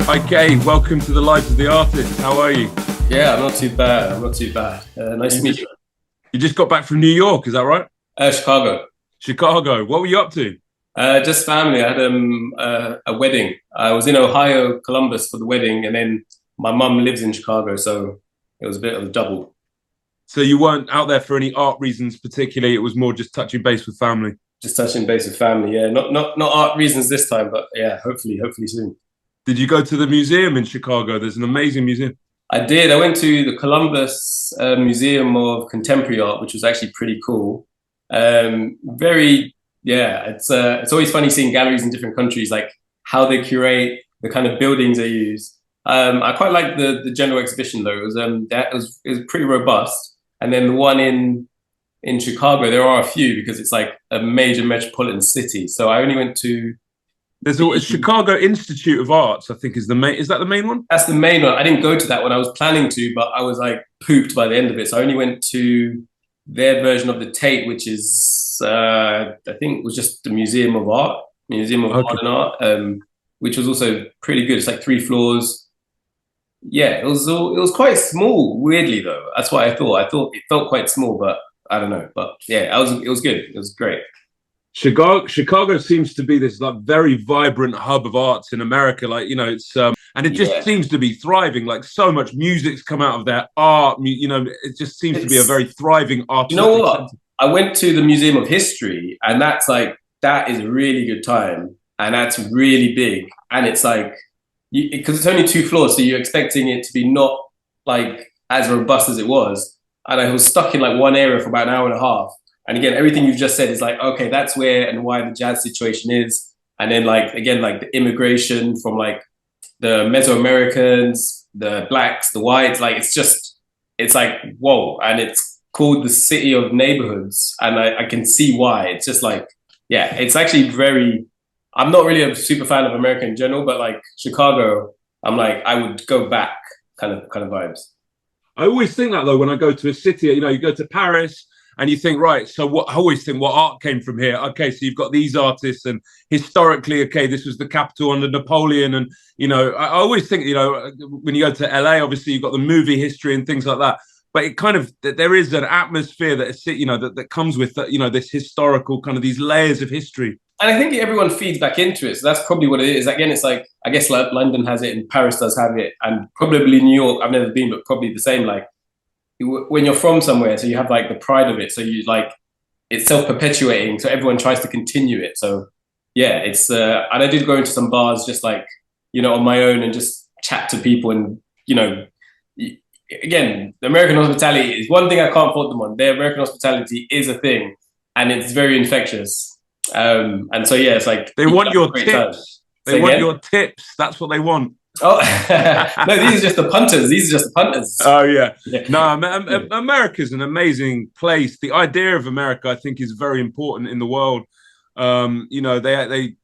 Okay, welcome to the Life of the Artist. How are you? Yeah, I'm not too bad. I'm not too bad. Nice to meet you. You just got back from New York, is that right? Chicago. Chicago. What were you up to? Just family. I had a wedding. I was in Ohio, Columbus for the wedding, and then my mum lives in Chicago, so it was a bit of a double. So you weren't out there for any art reasons particularly. It was more just touching base with family. Just touching base with family. Yeah, not art reasons this time, but yeah, hopefully soon. Did you go to the museum in Chicago? There's an amazing museum. I did. I went to the Columbus Museum of Contemporary Art, which was actually pretty cool. Very, yeah. It's always funny seeing galleries in different countries, like how they curate the kind of buildings they use. I quite like the general exhibition though. It was pretty robust. And then the one in Chicago, there are a few because it's like a major metropolitan city. So I only went to There's a Chicago Institute of Arts, I think is the main. Is that the main one? That's the main one. I didn't go to that one. I was planning to, but I was like pooped by the end of it. So I only went to their version of the Tate, which is I think it was just the Museum of Okay. Modern Art, which was also pretty good. It's like 3 floors. Yeah, it was quite small. Weirdly though, that's what I thought. I thought it felt quite small, but I don't know. But yeah, it was good. It was great. Chicago seems to be this like very vibrant hub of arts in America. Like it's and it just Yeah, seems to be thriving. Like so much music's come out of there. Art, it just seems to be a it's very thriving you know artistic what? center. I went to the Museum of History, and that is a really good time, and that's really big, and it's like because it's only 2 floors, so you're expecting it to be not like as robust as it was, and I was stuck in like one area for about an hour and a half. And again, everything you've just said is like, okay, that's where and why the jazz situation is, and then like again, like the immigration from like the Mesoamericans, the blacks, the whites, like it's like whoa, and it's called the city of neighborhoods, and I can see why. It's just like yeah, it's actually very. I'm not really a super fan of America in general, but like Chicago, I'm like I would go back, kind of vibes. I always think that though when I go to a city, you go to Paris and you think, right, so what I always think what art came from here. Okay, so you've got these artists and historically, okay, this was the capital under Napoleon. And, I always think, when you go to LA, obviously you've got the movie history and things like that. But it kind of there is an atmosphere that comes with this historical kind of these layers of history. And I think everyone feeds back into it, so that's probably what it is. Again, it's like I guess like London has it and Paris does have it, and probably New York. I've never been, but probably the same. Like when you're from somewhere, so you have like the pride of it. So you like it's self perpetuating. So everyone tries to continue it. So yeah, it's and I did go into some bars just like on my own and just chat to people and again, the American hospitality is one thing I can't fault them on. Their American hospitality is a thing, and it's very infectious. And so yeah, it's like They you want have a your great time. tips. They Say want again? your tips. That's what they want. Oh no, these are just the punters. These are just the punters. Oh yeah, Yeah. no. Yeah. America's an amazing place. The idea of America, I think, is very important in the world. They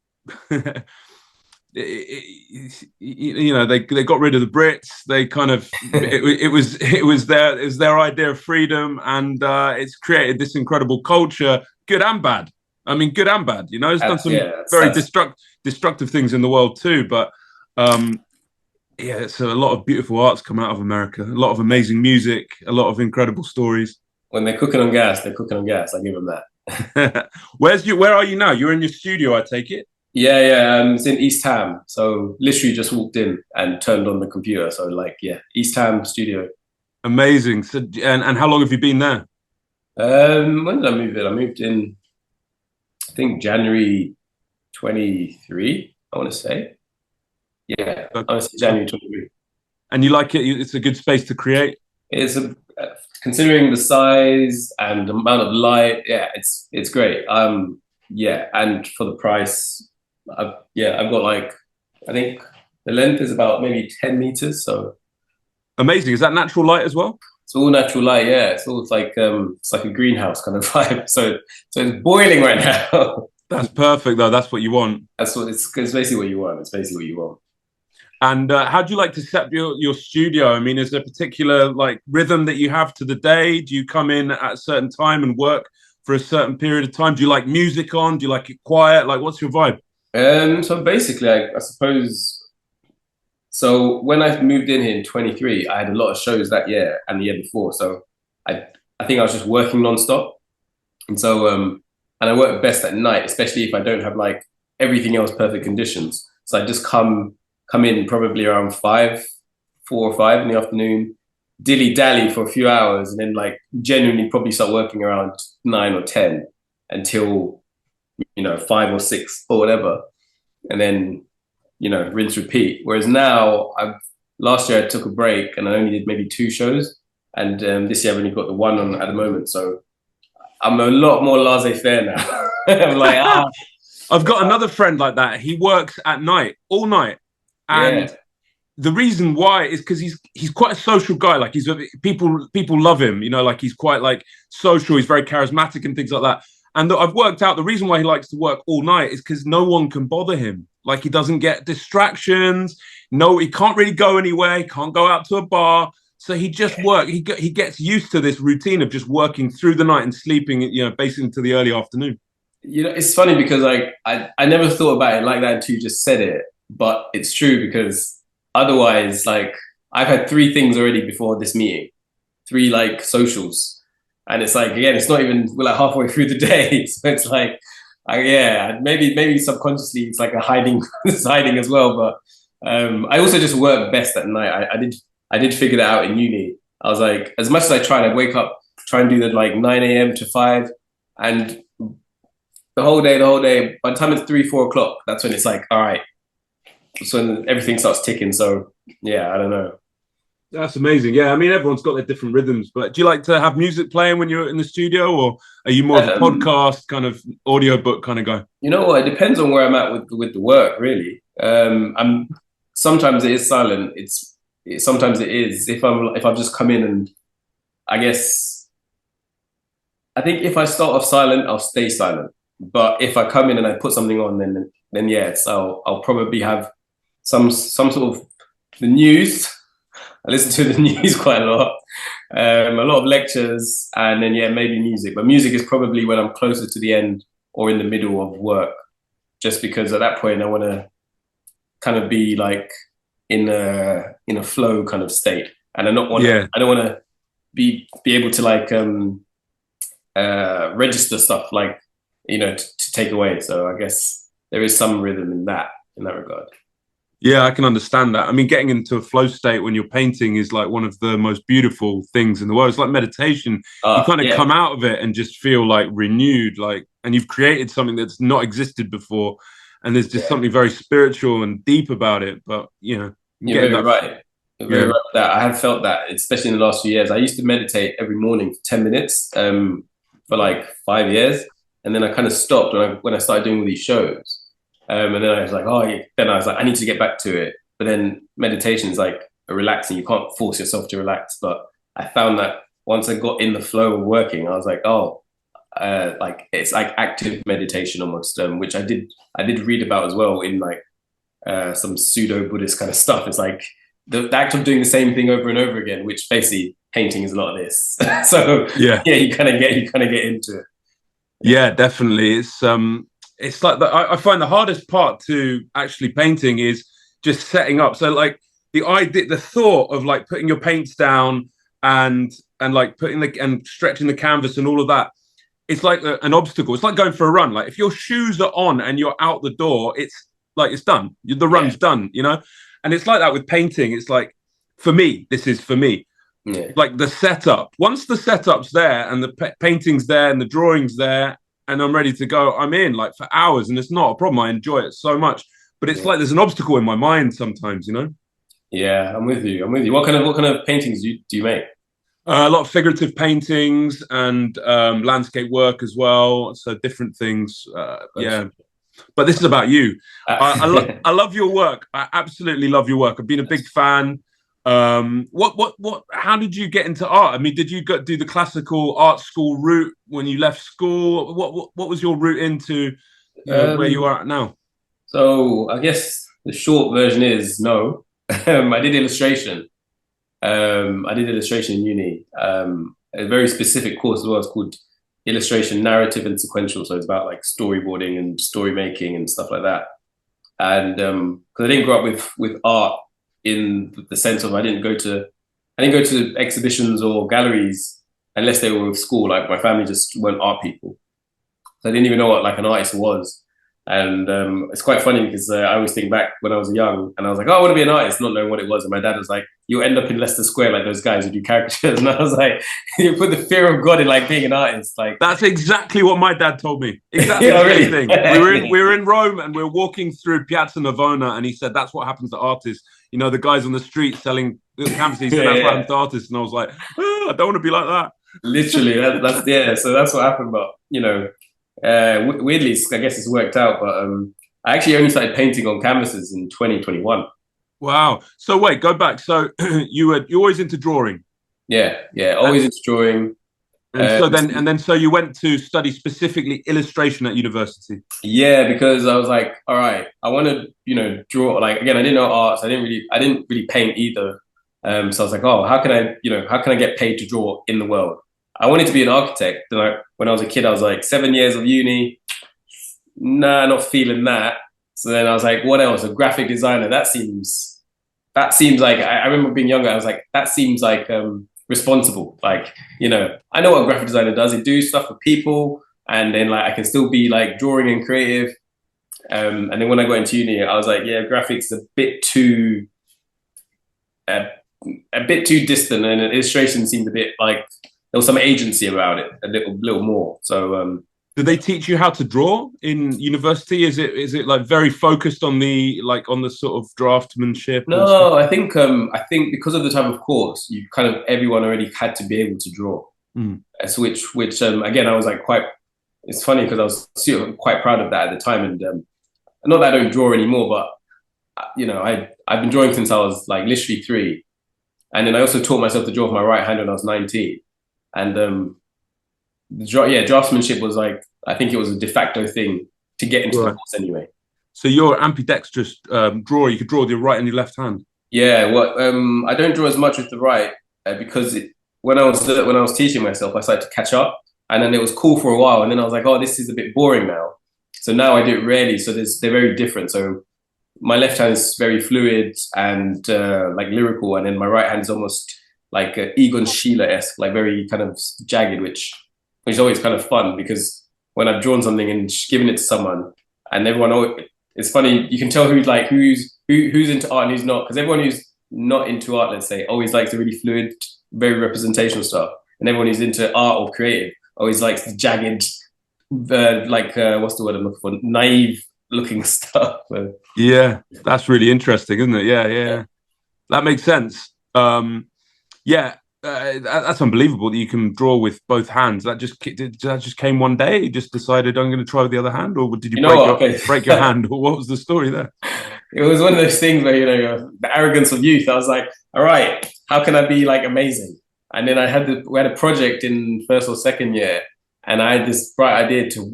they got rid of the Brits. They kind of it was their idea of freedom, and it's created this incredible culture, good and bad. I mean, good and bad. It's done some Yeah, very that's destructive things in the world too. But um, yeah, so a lot of beautiful arts come out of America. A lot of amazing music. A lot of incredible stories. when they're cooking on gas, they're cooking on gas. I give them that. Where are you now? You're in your studio, I take it. Yeah, yeah. It's in East Ham, so literally just walked in and turned on the computer. So like, yeah, East Ham studio. Amazing. So, and how long have you been there? When did I move in? I moved in, I think January 23. I want to say, yeah, I want to say January 23. And you like it? It's a good space to create. It's a, considering the size and the amount of light, yeah, it's great. Yeah, and for the price, I've got like I think the length is about maybe 10 meters, so Amazing. Is that natural light as well? it's all natural light. Yeah, it's like a greenhouse kind of vibe. So it's boiling right now. That's perfect, though. That's what you want. It's basically what you want. It's basically what you want. And how do you like to set up your studio? I mean, is there a particular like rhythm that you have to the day? Do you come in at a certain time and work for a certain period of time? Do you like music on? Do you like it quiet? Like, what's your vibe? So basically, I suppose So when I moved in here in 23, I had a lot of shows that year and the year before. So I I think I was just working nonstop. And so and I work best at night, especially if I don't have like everything else perfect conditions. So I just come in probably around 4 or 5 in the afternoon, dilly dally for a few hours, and then like genuinely probably start working around 9 or 10 until 5 or 6 or whatever, and then rinse repeat. Whereas now, last year I took a break and I only did maybe 2 shows, and this year I've only got the one on at the moment. So I'm a lot more laissez-faire now. I'm like, I've got another friend like that. He works at night, all night, and yeah, the reason why is because he's quite a social guy. Like people love him. Like he's quite like social. He's very charismatic and things like that. And I've worked out the reason why he likes to work all night is because no one can bother him. Like he doesn't get distractions. No, he can't really go anywhere. He can't go out to a bar. So he just work. He gets used to this routine of just working through the night and sleeping, basically into the early afternoon. it's funny because like I never thought about it like that until you just said it, but it's true because otherwise, like I've had 3 things already before this meeting, 3 like socials, and it's like again, it's not even we're like halfway through the day, so it's like, yeah, maybe subconsciously it's like a hiding, it's hiding as well. But I also just work best at night. I did figure that out in uni. I was like, as much as I tried, I'd wake up, try and do that like 9 a.m. to 5, and the whole day. By the time it's 3, 4 o'clock, that's when it's like, all right, so when everything starts ticking. So yeah, I don't know. That's amazing. Yeah, I mean, everyone's got their different rhythms. But do you like to have music playing when you're in the studio, or are you more of a podcast kind of audiobook kind of guy? You know what? It depends on where I'm at with the work, really. I'm sometimes it is silent. Sometimes it is if I've just come in, and I guess I think if I start off silent, I'll stay silent. But if I come in and I put something on, then yes, I'll probably have some sort of the news. I listen to the news quite a lot of lectures, and then yeah, maybe music. But music is probably when I'm closer to the end or in the middle of work, just because at that point I want to kind of be like in a flow kind of state, and I don't want to be able to like register stuff like to take away. So I guess there is some rhythm in that regard. Yeah, I can understand that. I mean, getting into a flow state when you're painting is like one of the most beautiful things in the world. It's like meditation. You kind of come out of it and just feel like renewed, like, and you've created something that's not existed before. And there's just something very spiritual and deep about it. But, you're very right. You're very right with that. I have felt that, especially in the last few years. I used to meditate every morning for 10 minutes for like 5 years. And then I kind of stopped when I started doing all these shows. And then I was like, I need to get back to it. But then meditation is like a relaxing. You can't force yourself to relax. But I found that once I got in the flow of working, I was like, like it's like active meditation almost, which I did read about as well in like some pseudo Buddhist kind of stuff. It's like the act of doing the same thing over and over again, which basically painting is a lot of this. So yeah, you kind of get into it. Yeah, definitely. It's like I find the hardest part to actually painting is just setting up. So like the thought of like putting your paints down and like and stretching the canvas and all of that, it's like an obstacle. It's like going for a run. Like if your shoes are on and you're out the door, it's like it's done. The run's done, And it's like that with painting. It's like, for me, this is for me. Yeah. Like the setup. Once the setup's there and the painting's there and the drawing's there, and I'm ready to go, I'm in like for hours, and it's not a problem. I enjoy it so much, but it's like there's an obstacle in my mind sometimes, Yeah, I'm with you. What kind of paintings do you make? A lot of figurative paintings and landscape work as well. So different things. Yeah, but this is about you. I love your work. I absolutely love your work. I've been a big fan. How did you get into art? I mean, did you do the classical art school route when you left school? What was your route into where you are at now? So I guess the short version is no. I did illustration. I did illustration in uni. A very specific course as well. It's called illustration, narrative, and sequential. So it's about like storyboarding and story making and stuff like that. And because I didn't grow up with art in the sense of I didn't go to exhibitions or galleries unless they were with school. Like my family just weren't art people, so I didn't even know what like an artist was. And it's quite funny because I always think back when I was young and I was like, oh, I want to be an artist, not knowing what it was. And my dad was like, you'll end up in Leicester Square like those guys who do caricatures. And I was like, you put the fear of God in like being an artist. Like that's exactly what my dad told me. Exactly yeah, the same really? thing. We were in Rome and we were walking through Piazza Navona, and he said that's what happens to artists. You know, the guys on the street selling canvases. He said that's what happens to artists, and I was like, I don't want to be like that. Literally, that's yeah. So that's what happened. But you know, weirdly, I guess it's worked out. But I actually only started painting on canvases in 2021. Wow. So wait, go back. So you're always into drawing. Yeah, always into drawing. And so you went to study specifically illustration at university. Yeah, because I was like, all right, I want to, draw. Like again, I didn't know arts. I didn't really paint either. So I was like, oh, how can I get paid to draw in the world? I wanted to be an architect. When I was a kid, I was like 7 years of uni. Nah, not feeling that. So then I was like, what else? A graphic designer. That seems like I remember being younger. I was like, that seems like responsible. Like, I know what a graphic designer does. They do stuff for people, and then like I can still be like drawing and creative. And then when I got into uni, I was like, yeah, graphics a bit too distant, and illustration seemed a bit like there was some agency about it, a little more. So did they teach you how to draw in university? Is it like very focused on the sort of draftsmanship? No, I think because of the type of course, you kind of everyone already had to be able to draw. So which again, I was like quite. It's funny because I was quite proud of that at the time, and not that I don't draw anymore, but I've been drawing since I was like literally 3, and then I also taught myself to draw with my right hand when I was 19, and draftsmanship was like, I think it was a de facto thing to get into the course anyway. So you're ambidextrous drawer. You could draw with your right and your left hand. Yeah, I don't draw as much with the right because when I was teaching myself, I started to catch up, and then it was cool for a while, and then I was like, oh, this is a bit boring now. So now I do it rarely. So they're very different. So my left hand is very fluid and like lyrical, and then my right hand is almost like Egon Schiele-esque, like very kind of jagged, which is always kind of fun because when I've drawn something and given it to someone, and everyone, it's funny, you can tell who's into art and who's not, because everyone who's not into art, let's say, always likes the really fluid, very representational stuff, and everyone who's into art or creative always likes the jagged, what's the word I'm looking for? Naive looking stuff. So. Yeah, that's really interesting, isn't it? Yeah. That makes sense. That's unbelievable that you can draw with both hands. That just came one day. You just decided I'm going to try with the other hand, or did you break your hand, or what was the story there? It was one of those things where the arrogance of youth. I was like, all right, how can I be like amazing? And then we had a project in first or second year, and I had this bright idea to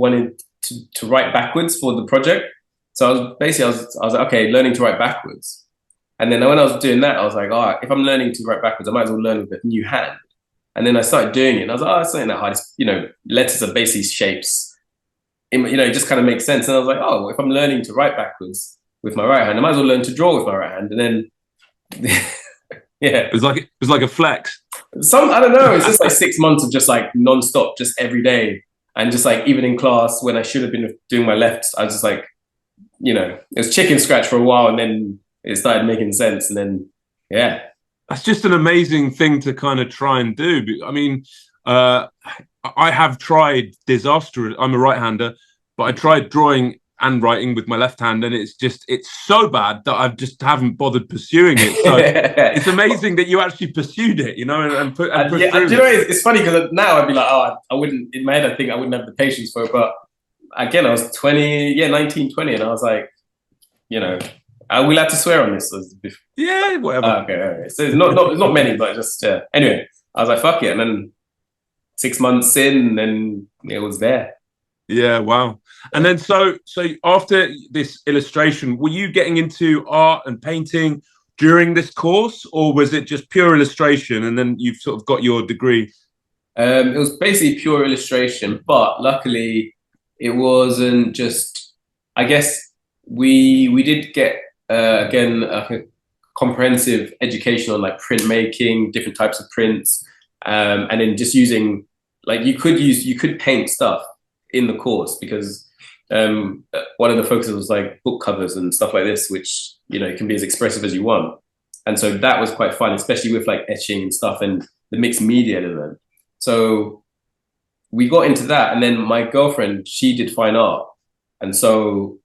write backwards for the project. So I was like, okay, learning to write backwards. And then when I was doing that, I was like, oh, if I'm learning to write backwards, I might as well learn with a new hand. And then I started doing it, and I was like, oh, it's not that hard. Letters are basically shapes. It just kind of makes sense. And I was like, oh, if I'm learning to write backwards with my right hand, I might as well learn to draw with my right hand. And then, yeah. It was like a flex. I don't know. It's just like 6 months of just like nonstop, just every day. And just like, even in class, when I should have been doing my left, I was just like, it was chicken scratch for a while, and then it started making sense, and then that's just an amazing thing to kind of try and do. I mean, I have tried disaster. I'm a right-hander, but I tried drawing and writing with my left hand, and it's so bad that I just haven't bothered pursuing it. So it's amazing that you actually pursued it, and put through it. It's funny because now I'd be like, oh, I wouldn't, in my head I think I wouldn't have the patience for it, but again, I was 19, 20, and I was like, are we allowed to swear on this? Yeah, whatever. Okay. So it's not many, but just anyway. I was like, fuck it, and then 6 months in, and it was there. Yeah, wow. And then so after this illustration, were you getting into art and painting during this course, or was it just pure illustration, and then you've sort of got your degree? It was basically pure illustration, but luckily it wasn't just. I guess we did get. Again, comprehensive education on like printmaking, different types of prints, and then just using like you could paint stuff in the course because one of the focuses was like book covers and stuff like this, which it can be as expressive as you want. And so that was quite fun, especially with like etching and stuff and the mixed media element. So we got into that, and then my girlfriend, she did fine art, and so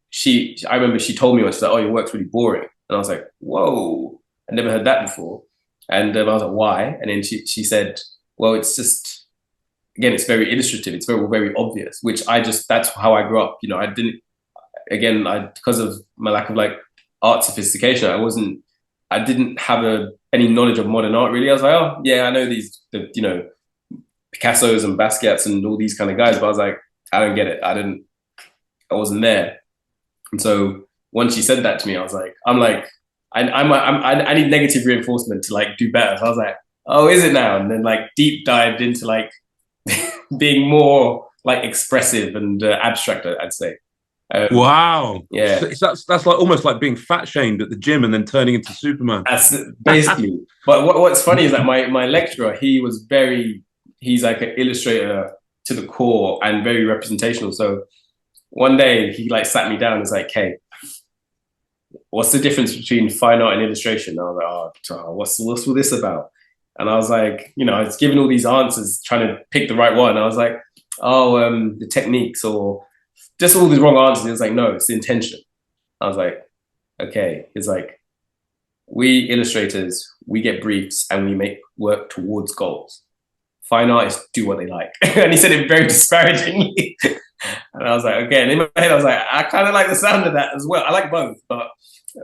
I remember she told me once, she's like, "Oh, your work's really boring," and I was like, "Whoa, I never heard that before," and I was like, "Why?" And then she said, "Well, it's just, again, it's very illustrative, it's very obvious," which that's how I grew up. I didn't, again, because of my lack of like art sophistication, I didn't have any knowledge of modern art really. I was like, oh yeah, I know the Picassos and Basquiats and all these kind of guys, but I was like, I don't get it. I wasn't there. And so once she said that to me, I was like, I need negative reinforcement to like do better. So I was like, oh, is it now? And then like deep dived into like being more like expressive and abstract, I'd say. Wow. Yeah. So that's like almost like being fat shamed at the gym and then turning into Superman. That's basically. But what's funny is that my lecturer, he's like an illustrator to the core and very representational. So one day he like sat me down and was like, "Hey, what's the difference between fine art and illustration?" And I was like, "Oh, what's all this about?" And I was like, I was giving all these answers, trying to pick the right one. I was like, "Oh, the techniques or just all these wrong answers." He was like, "No, it's the intention." I was like, "Okay." It's like, we illustrators, we get briefs and we make work towards goals. Fine artists do what they like. And he said it very disparagingly. And I was like, okay. And in my head, I was like, I kind of like the sound of that as well. I like both, but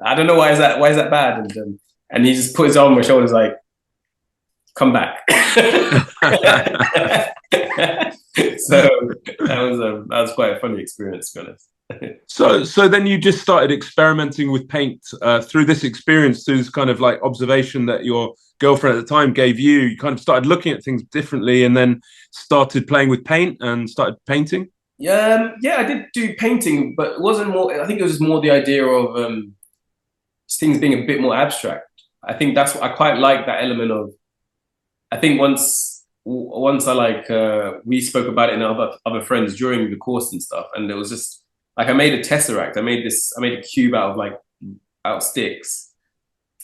I don't know why is that bad. And he just put his arm on my shoulders, like, come back. So that was quite a funny experience, to be honest. So then you just started experimenting with paint through this experience, through this kind of like observation that your girlfriend at the time gave you. You kind of started looking at things differently, and then started playing with paint and started painting. Yeah, I did do painting, but it wasn't more. I think it was just more the idea of things being a bit more abstract. I think that's what I quite like, that element of. I think once I like we spoke about it in other friends during the course and stuff, and it was just like I made a tesseract. I made a cube out of sticks,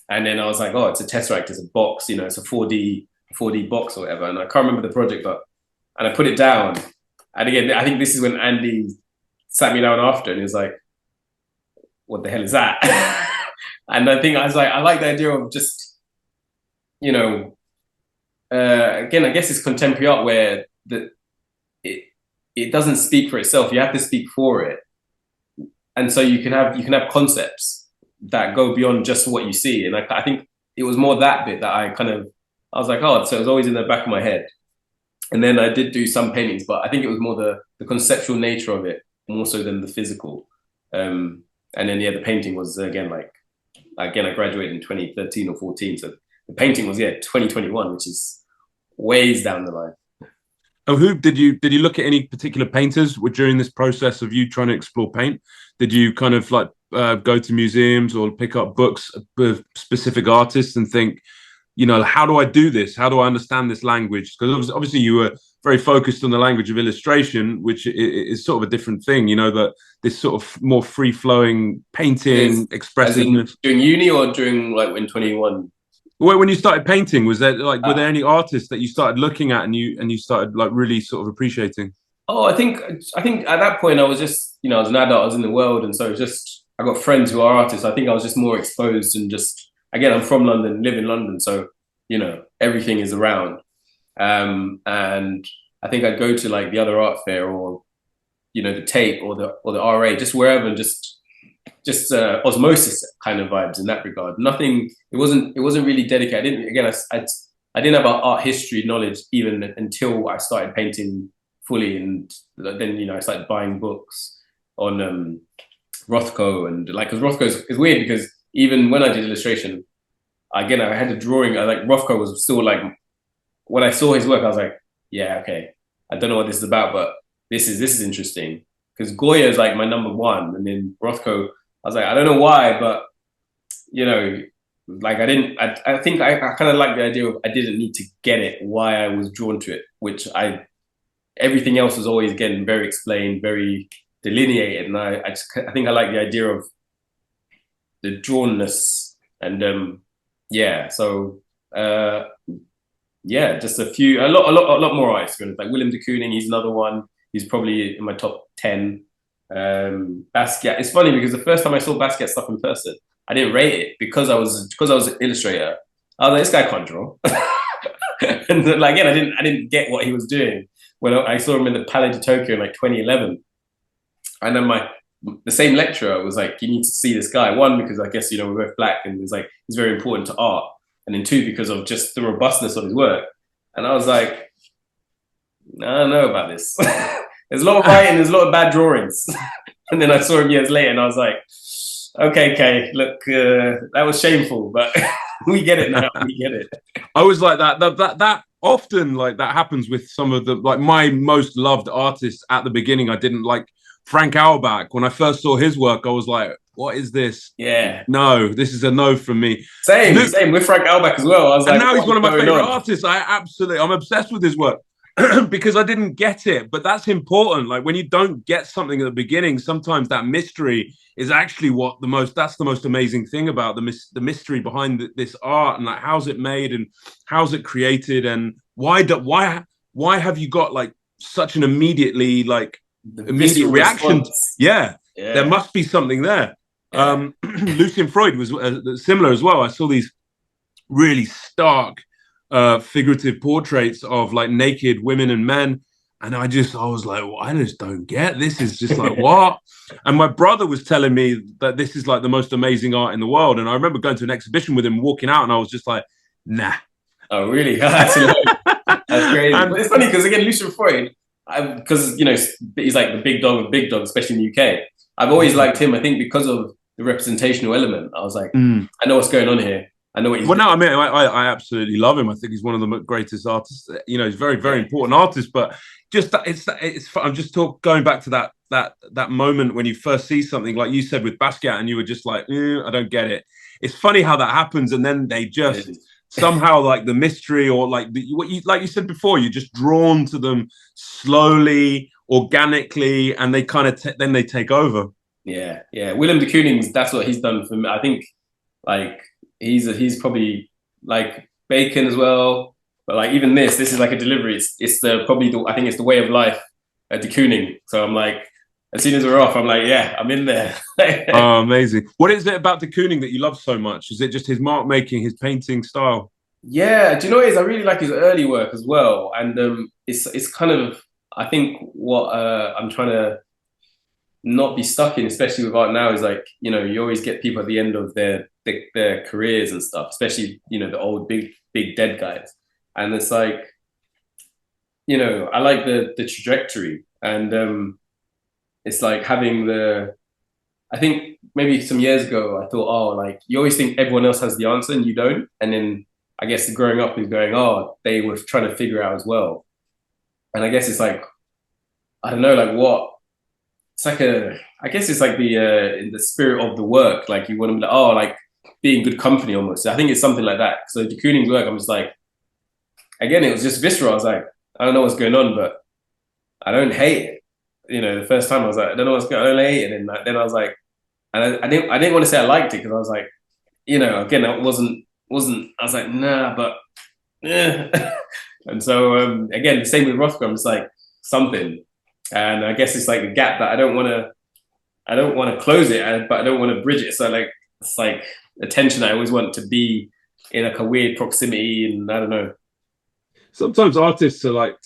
and then I was like, oh, it's a tesseract, it's a box, it's a 4D box or whatever. And I can't remember the project, and I put it down. And again, I think this is when Andy sat me down after, and he was like, "What the hell is that?" And I think I was like, I like the idea of just, again, I guess it's contemporary art where it doesn't speak for itself. You have to speak for it, and so you can have concepts that go beyond just what you see. And I think it was more that bit that I was like, oh, so it was always in the back of my head. And then I did do some paintings, but I think it was more the conceptual nature of it, more so than the physical. And then, the painting was, again, I graduated in 2013 or 14. So the painting was, 2021, which is ways down the line. Oh, who did you look at any particular painters during this process of you trying to explore paint? Did you kind of like go to museums or pick up books with specific artists and think, how do I do this? How do I understand this language? Because obviously you were very focused on the language of illustration, which is sort of a different thing, that this sort of more free-flowing painting expressiveness. During uni or during like in 21? Well, when you started painting, was there were there any artists that you started looking at and you started like really sort of appreciating? Oh, I think at that point I was just, I was an adult, I was in the world, and so I got friends who are artists. I think I was just more exposed, and just, again, I'm from London, live in London, so everything is around. And I think I'd go to like the other art fair or the Tate or the RA, just wherever, and just osmosis kind of vibes in that regard. Nothing. It wasn't really dedicated. I didn't have art history knowledge even until I started painting fully, and then I started buying books on Rothko, and because Rothko is weird because even when I did illustration, again, I had a drawing. Rothko was still like, when I saw his work, I was like, yeah, okay, I don't know what this is about, but this is interesting. Because Goya is like my number one, and then Rothko, I was like, I don't know why, but like I think I kind of like the idea of I didn't need to get it why I was drawn to it, which everything else was always again very explained, very delineated, and I think I like the idea of the drawnness and yeah, so yeah, just a lot more artists. Like Willem de Kooning, he's another one. He's probably in my top 10. Basquiat. It's funny because the first time I saw Basquiat stuff in person, I didn't rate it because I was an illustrator. I was like, this guy can't draw. And like again, I didn't get what he was doing when I saw him in the Palais de Tokyo in like 2011. And then the same lecturer was like, you need to see this guy. One, because I guess, we're both black and it's like, he's very important to art. And then two, because of just the robustness of his work. And I was like, I don't know about this. There's a lot of writing, there's a lot of bad drawings. And then I saw him years later and I was like, okay, look, that was shameful, but we get it now, we get it. I was like that often, like that happens with some of the, like my most loved artists at the beginning. I didn't like Frank Auerbach. When I first saw his work, I was like, what is this? Yeah. No, this is a no from me. Same with Frank Auerbach as well. I was and like, now he's one of my favorite artists. I'm obsessed with his work. Because I didn't get it, but that's important. Like when you don't get something at the beginning, sometimes that mystery is actually that's the most amazing thing about the mystery behind this art, and like how's it made and how's it created, and why have you got like such an immediate reaction? Yeah, there must be something there. Yeah. Lucian Freud was similar as well. I saw these really stark figurative portraits of like naked women and men, and I was like, well, I just don't get this. Is just like what? And my brother was telling me that this is like the most amazing art in the world, and I remember going to an exhibition with him, walking out, and I was just like, nah. Oh really? That's crazy. But it's funny because again, Lucian Freud, because he's like the big dog of big dogs, especially in the UK. I've always liked him. I think because of the representational element. I was like, I know what's going on here. I know what he's doing. No, I mean, I absolutely love him. I think he's one of the greatest artists. He's very, very important artist. But just I'm just going back to that moment when you first see something, like you said with Basquiat, and you were just like, I don't get it. It's funny how that happens, and then they just somehow like the mystery, or like like you said before, you're just drawn to them slowly, organically, and they kind of then they take over. Yeah. Willem de Kooning, that's what he's done for me. I think like. He's probably like Bacon as well, but like even this is like a delivery. It's I think it's the way of life at de Kooning. So I'm like, as soon as we're off, I'm like, yeah, I'm in there. Oh, amazing! What is it about de Kooning that you love so much? Is it just his mark making, his painting style? Yeah, do you know what it is? I really like his early work as well, and it's kind of I think what I'm trying to not be stuck in, especially with art now, is like you always get people at the end of their careers and stuff, especially the old big dead guys, and it's like I like the trajectory, and it's like having I think maybe some years ago I thought, oh, like you always think everyone else has the answer and you don't, and then I guess growing up is going, oh, they were trying to figure out as well, and I guess it's like I don't know, like what. It's like I guess it's like in the spirit of the work, like you want to be like, oh, like be in good company almost. I think it's something like that. So de Kooning's work, I'm just like, again, it was just visceral. I was like, I don't know what's going on, but I don't hate it. The first time I was like, I don't know what's going on, I don't hate it. And then I was like, and I didn't want to say I liked it because I was like, again, I wasn't, I was like, nah, but, and so, again, the same with Rothko, it's like something. And I guess it's like a gap that I don't want to close it, but I don't want to bridge it. So like, it's like a tension I always want to be in like a weird proximity, and I don't know. Sometimes artists are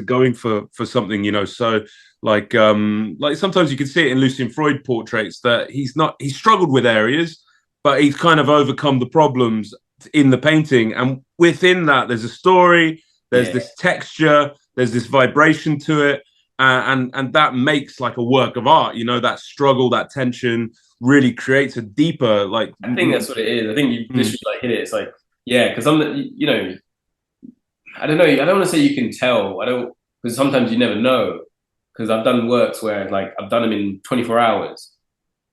going for something, so like sometimes you can see it in Lucian Freud portraits that he's struggled with areas, but he's kind of overcome the problems in the painting. And within that, there's a story, there's this texture, there's this vibration to it. And that makes like a work of art, that struggle, that tension really creates a deeper, like. I think that's what it is. I think you literally like hit it. It's like, yeah, because I don't know. I don't want to say you can tell. Because sometimes you never know. Because I've done works where like I've done them in 24 hours,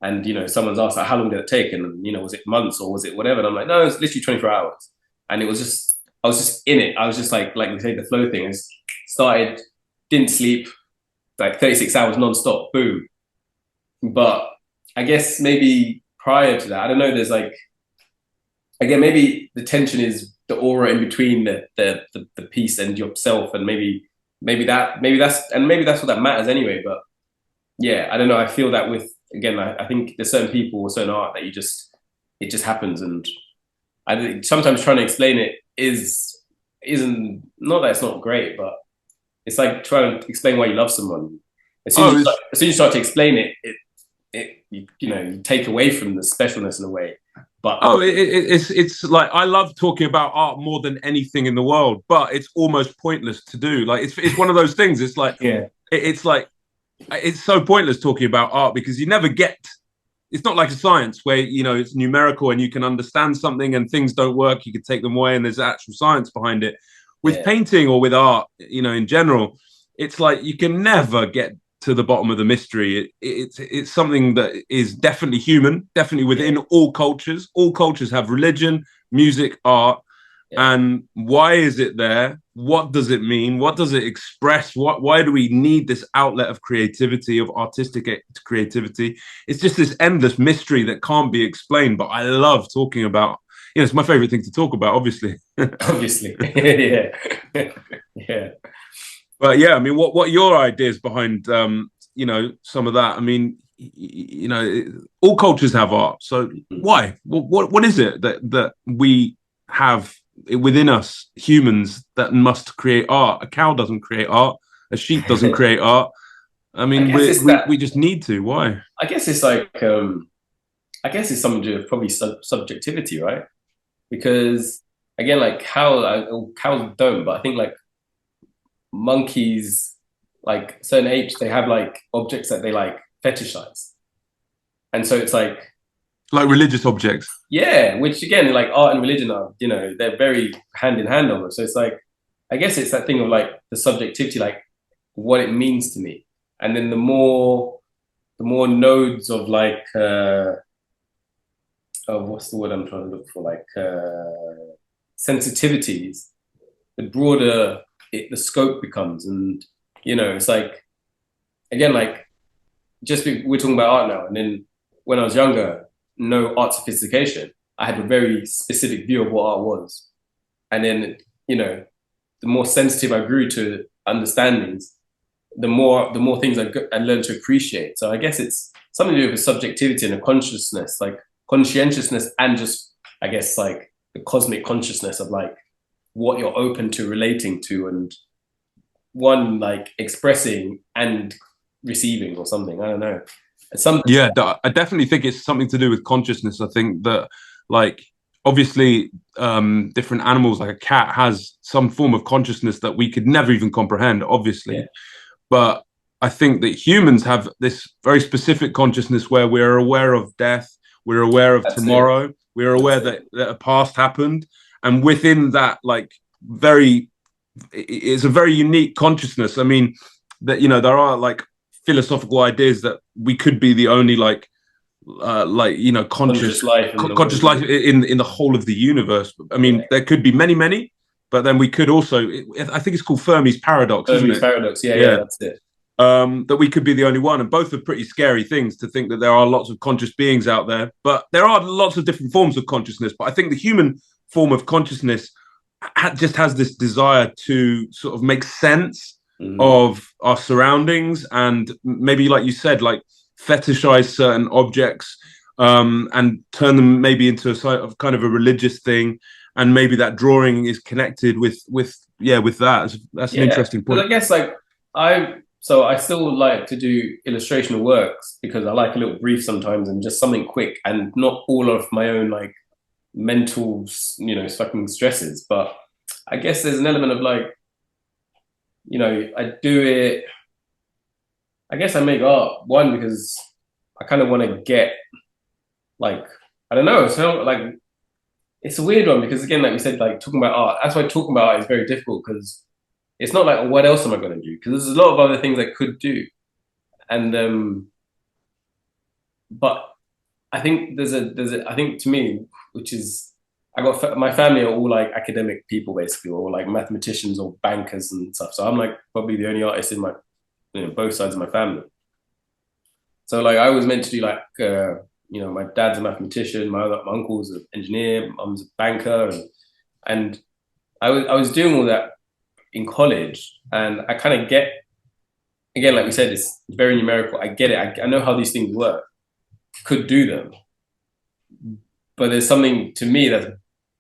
And, someone's asked, like, how long did it take? And, was it months or was it whatever? And I'm like, no, it's literally 24 hours. And it was just, I was just in it. I was just like we say, the flow thing. I started, didn't sleep, like 36 hours nonstop, boom. But I guess maybe prior to that, I don't know, there's like, again, maybe the tension is the aura in between the piece and yourself. And maybe that's what that matters anyway. But yeah, I don't know. I feel that with, again, I think there's certain people or certain art that it just happens. And I think sometimes trying to explain it isn't, not that it's not great, but it's like trying to explain why you love someone. As soon as you start to explain it, you take away from the specialness in a way. But it's like, I love talking about art more than anything in the world, but it's almost pointless to do. Like it's one of those things. It's like, yeah, it's like, it's so pointless talking about art because you never get. It's not like a science where it's numerical and you can understand something and things don't work. You can take them away and there's actual science behind it. With painting or with art, in general, it's like you can never get to the bottom of the mystery. It's something that is definitely human, definitely within all cultures. All cultures have religion, music, art. And why is it there? What does it mean? What does it express? Why do we need this outlet of creativity, of artistic creativity? It's just this endless mystery that can't be explained. But I love talking about. It's my favorite thing to talk about, obviously. Obviously, yeah. But yeah, I mean, what are your ideas behind some of that? I mean, all cultures have art. So why? What is it that we have within us, humans, that must create art? A cow doesn't create art. A sheep doesn't create art. I mean, we just need to. Why? I guess it's like, I guess it's something to do with probably subjectivity, right? Because again, like cows don't, but I think like monkeys, like certain apes, they have like objects that they like fetishize. And so it's like religious objects. Yeah, which again, like art and religion are, they're very hand in hand almost. So it's like, I guess it's that thing of like the subjectivity, like what it means to me. And then the more nodes of like, what's the word I'm trying to look for? Like sensitivities, the broader the scope becomes. And, it's like, again, like we're talking about art now. And then when I was younger, no art sophistication, I had a very specific view of what art was. And then, the more sensitive I grew to understandings, the more things I learned to appreciate. So I guess it's something to do with subjectivity and a consciousness, like conscientiousness, and just, I guess, like the cosmic consciousness of like what you're open to relating to, and one like expressing and receiving or something. I don't know. Yeah, I definitely think it's something to do with consciousness. I think that, like, obviously, different animals, like a cat, has some form of consciousness that we could never even comprehend, obviously. But I think that humans have this very specific consciousness where we're aware of death, we're aware of tomorrow, we're aware that a past happened, and within that, like, it's a very unique consciousness. I mean, that there are like philosophical ideas that we could be the only conscious life in the whole of the universe. I mean, there could be many, but then we could also, I think it's called Fermi's paradox. Fermi's paradox, yeah, that's it. That we could be the only one, and both are pretty scary things, to think that there are lots of conscious beings out there. But there are lots of different forms of consciousness. But I think the human form of consciousness just has this desire to sort of make sense of our surroundings, and maybe, like you said, like fetishize certain objects, and turn them maybe into a sort of kind of a religious thing. And maybe that drawing is connected with that. That's an interesting point. I guess like I still like to do illustrational works because I like a little brief sometimes and just something quick and not all of my own like mental, fucking stresses. But I guess there's an element of like, I do it. I guess I make art, one, because I kind of want to get, like, I don't know, so like, it's a weird one because, again, like we said, like talking about art, that's why talking about art is very difficult, because it's not like, what else am I going to do? Because there's a lot of other things I could do. And, but I think I think to me, which is, my family are all like academic people basically, or like mathematicians or bankers and stuff. So I'm like probably the only artist in my, both sides of my family. So like I was meant to do like, my dad's a mathematician, my uncle's an engineer, mum's a banker, and I was doing all that in college, and I kind of get, again, like we said, it's very numerical. I get it. I know how these things work. Could do them, but there's something to me that's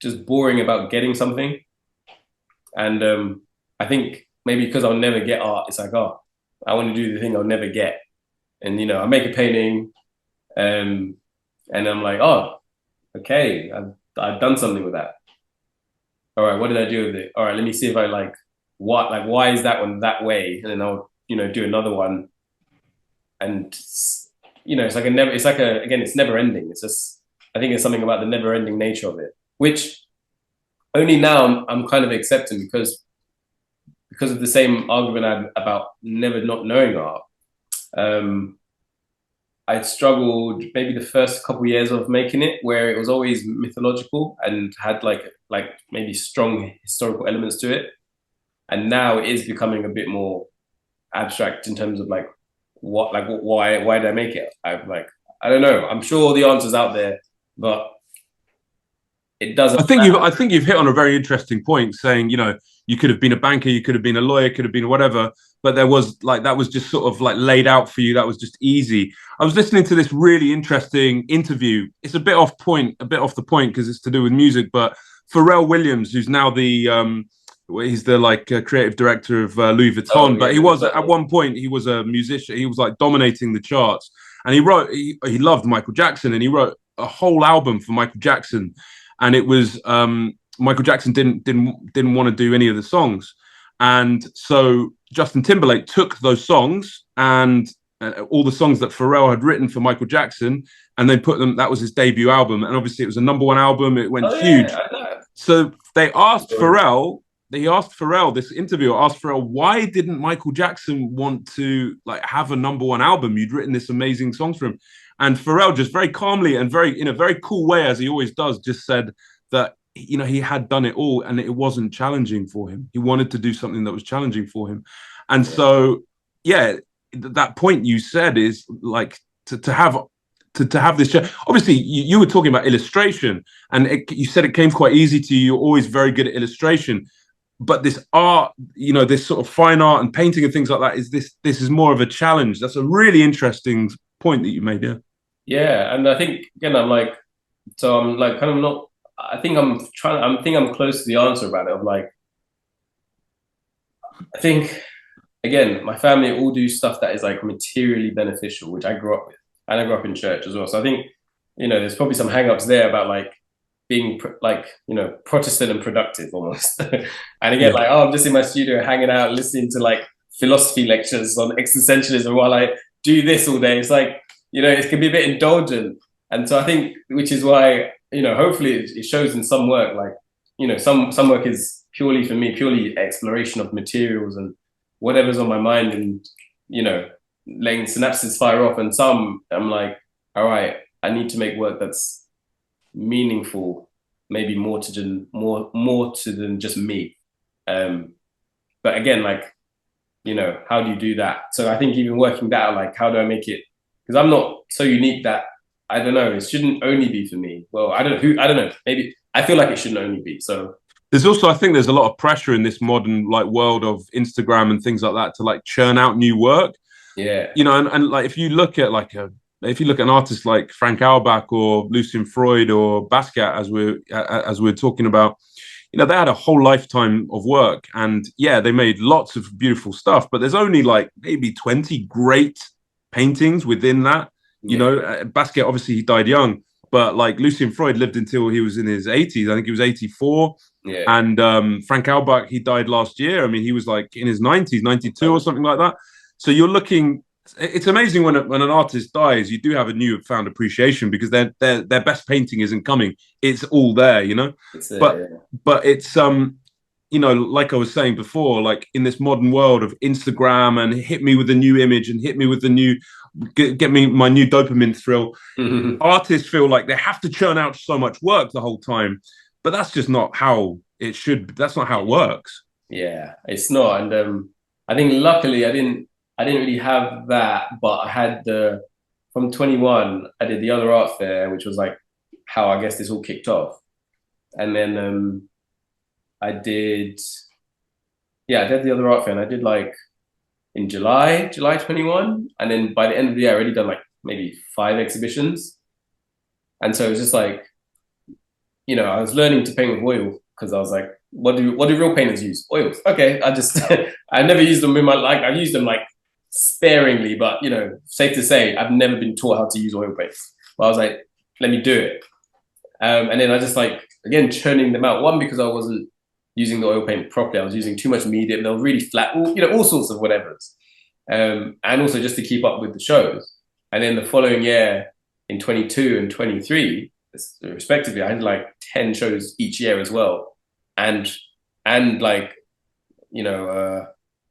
just boring about getting something. And I think maybe because I'll never get art, it's like, oh, I want to do the thing I'll never get. And I make a painting, and I'm like, oh, okay, I've done something with that. All right, what did I do with it? All right, let me see if I like why is that one that way? And then I'll do another one, and it's like it's never ending. It's just, I think it's something about the never ending nature of it, which only now I'm kind of accepting because of the same argument I had about never not knowing art. I struggled maybe the first couple of years of making it, where it was always mythological and had like maybe strong historical elements to it, and now it is becoming a bit more abstract in terms of like why did I make it? I don't know. I'm sure the answer's out there, but it doesn't. I think you've hit on a very interesting point, saying you could have been a banker, you could have been a lawyer, could have been whatever, but there was like that was just sort of like laid out for you. That was just easy. I was listening to this really interesting interview. It's a bit off the point because it's to do with music, but Pharrell Williams, who's now he's the like creative director of Louis Vuitton, Oh, yeah, but he was at one point he was a musician. He was like dominating the charts, and he loved Michael Jackson, and he wrote a whole album for Michael Jackson, and it was Michael Jackson didn't want to do any of the songs, and so Justin Timberlake took those songs and all the songs that Pharrell had written for Michael Jackson, and they put them. That was his debut album, and obviously it was a #1 album. It went huge. Yeah, so they asked Pharrell. This interviewer asked Pharrell, why didn't Michael Jackson want to like have a #1 album? You'd written this amazing songs for him. And Pharrell just very calmly and in a very cool way, as he always does, just said that, he had done it all and it wasn't challenging for him. He wanted to do something that was challenging for him. And so, that point you said is like to have this. Obviously, you were talking about illustration, and you said it came quite easy to you. You're always very good at illustration. But this art, this sort of fine art and painting and things like that, this is more of a challenge. That's a really interesting point that you made. Yeah, and I think again, I'm like kind of not. I think I'm close to the answer about it. Of like, I think again, my family all do stuff that is like materially beneficial, which I grew up with, and I grew up in church as well. So I think there's probably some hang-ups there about like being Protestant and productive almost. And again, like, oh, I'm just in my studio hanging out, listening to like philosophy lectures on existentialism while I do this all day. It's like, it can be a bit indulgent. And so I think, which is why, hopefully it shows in some work, like, some work is purely for me, purely exploration of materials and whatever's on my mind and, letting synapses fire off. And some I'm like, all right, I need to make work that's meaningful, maybe more to than just me. But again, like, how do you do that? So I think even working that out, like, how do I make it? Because I'm not so unique that, I don't know, it shouldn't only be for me. Well, I don't know. Maybe I feel like it shouldn't only be. So there's also, I think there's a lot of pressure in this modern like world of Instagram and things like that to like churn out new work. Yeah. And like if you look at an artist like Frank Auerbach or Lucian Freud or Basquiat, as we're talking about, they had a whole lifetime of work, and they made lots of beautiful stuff, but there's only like maybe 20 great paintings within that. Basquiat, obviously he died young, but like Lucian Freud lived until he was in his 80s. I think he was 84. Yeah. And Frank Auerbach, he died last year. I mean, he was like in his 90s, 92 or something like that. So you're looking. It's amazing when an artist dies, you do have a newfound appreciation because their best painting isn't coming. It's all there, But it's like I was saying before, like in this modern world of Instagram and hit me with a new image and hit me with the new, get me my new dopamine thrill. Mm-hmm. Artists feel like they have to churn out so much work the whole time, but that's just not how it should. That's not how it works. Yeah, it's not. And I think luckily I didn't really have that, but I had the from 21, I did the other art fair, which was like how I guess this all kicked off. And then I did I did the other art fair and I did like in July 21. And then by the end of the year I already done like maybe 5 exhibitions. And so it was just like, I was learning to paint with oil because I was like, what do real painters use? Oils. Okay, I just I never used them in my like I've used them like sparingly, but safe to say I've never been taught how to use oil paints. But I was like, let me do it. And then I just like again churning them out. One, because I wasn't using the oil paint properly. I was using too much medium. They were really flat, all sorts of whatevers. And also just to keep up with the shows. And then the following year in 22 and 23, respectively, I had like 10 shows each year as well. And like, a